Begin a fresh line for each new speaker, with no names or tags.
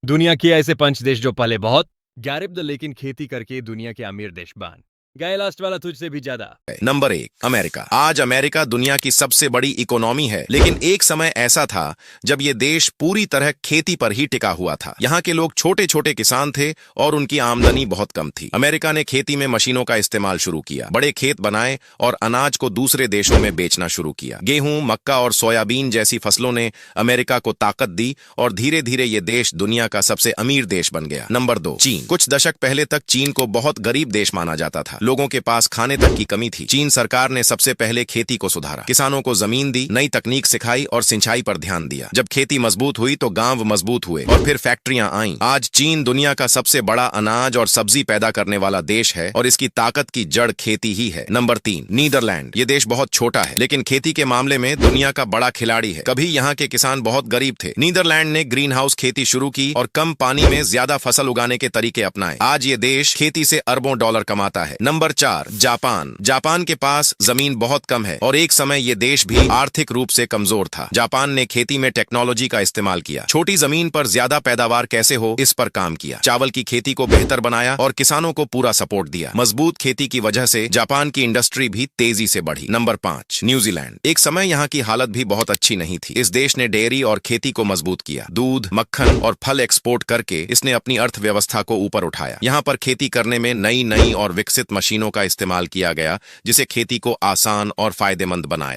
दुनिया के ऐसे 5 देश जो पले बहुत गरीब लेकिन खेती करके दुनिया के अमीर देश बन गए। लास्ट वाला तुझसे भी ज्यादा।
Number 1 America. आज अमेरिका दुनिया की सबसे बड़ी इकोनॉमी है, लेकिन एक समय ऐसा था जब ये देश पूरी तरह खेती पर ही टिका हुआ था। यहाँ के लोग छोटे छोटे किसान थे और उनकी आमदनी बहुत कम थी। अमेरिका ने खेती में मशीनों का इस्तेमाल शुरू किया, बड़े खेत बनाए और अनाज को दूसरे देशों में बेचना शुरू किया। गेहूं, मक्का और सोयाबीन जैसी फसलों ने अमेरिका को ताकत दी और धीरे धीरे ये देश दुनिया का सबसे अमीर देश बन गया। नंबर 2 चीन। कुछ दशक पहले तक चीन को बहुत गरीब देश माना जाता था। लोगों के पास खाने तक की कमी थी। चीन सरकार ने सबसे पहले खेती को सुधारा, किसानों को जमीन दी, नई तकनीक सिखाई और सिंचाई पर ध्यान दिया। जब खेती मजबूत हुई तो गांव मजबूत हुए और फिर फैक्ट्रियां आईं। आज चीन दुनिया का सबसे बड़ा अनाज और सब्जी पैदा करने वाला देश है और इसकी ताकत की जड़ खेती ही है। Number 3 Netherlands. ये देश बहुत छोटा है, लेकिन खेती के मामले में दुनिया का बड़ा खिलाड़ी है। कभी यहाँ के किसान बहुत गरीब थे। नीदरलैंड ने ग्रीन हाउस खेती शुरू की और कम पानी में ज्यादा फसल उगाने के तरीके अपनाए। आज ये देश खेती से अरबों डॉलर कमाता है। Number 4 Japan. जापान के पास जमीन बहुत कम है और एक समय ये देश भी आर्थिक रूप से कमजोर था। जापान ने खेती में टेक्नोलॉजी का इस्तेमाल किया, छोटी जमीन पर ज्यादा पैदावार कैसे हो इस पर काम किया। चावल की खेती को बेहतर बनाया और किसानों को पूरा सपोर्ट दिया। मजबूत खेती की वजह से जापान की इंडस्ट्री भी तेजी से बढ़ी। Number 5 New Zealand. एक समय यहाँ की हालत भी बहुत अच्छी नहीं थी। इस देश ने डेयरी और खेती को मजबूत किया। दूध, मक्खन और फल एक्सपोर्ट करके इसने अपनी अर्थव्यवस्था को ऊपर उठाया। यहाँ पर खेती करने में नई नई और विकसित मशीनों का इस्तेमाल किया गया, जिसे खेती को आसान और फायदेमंद बनाया।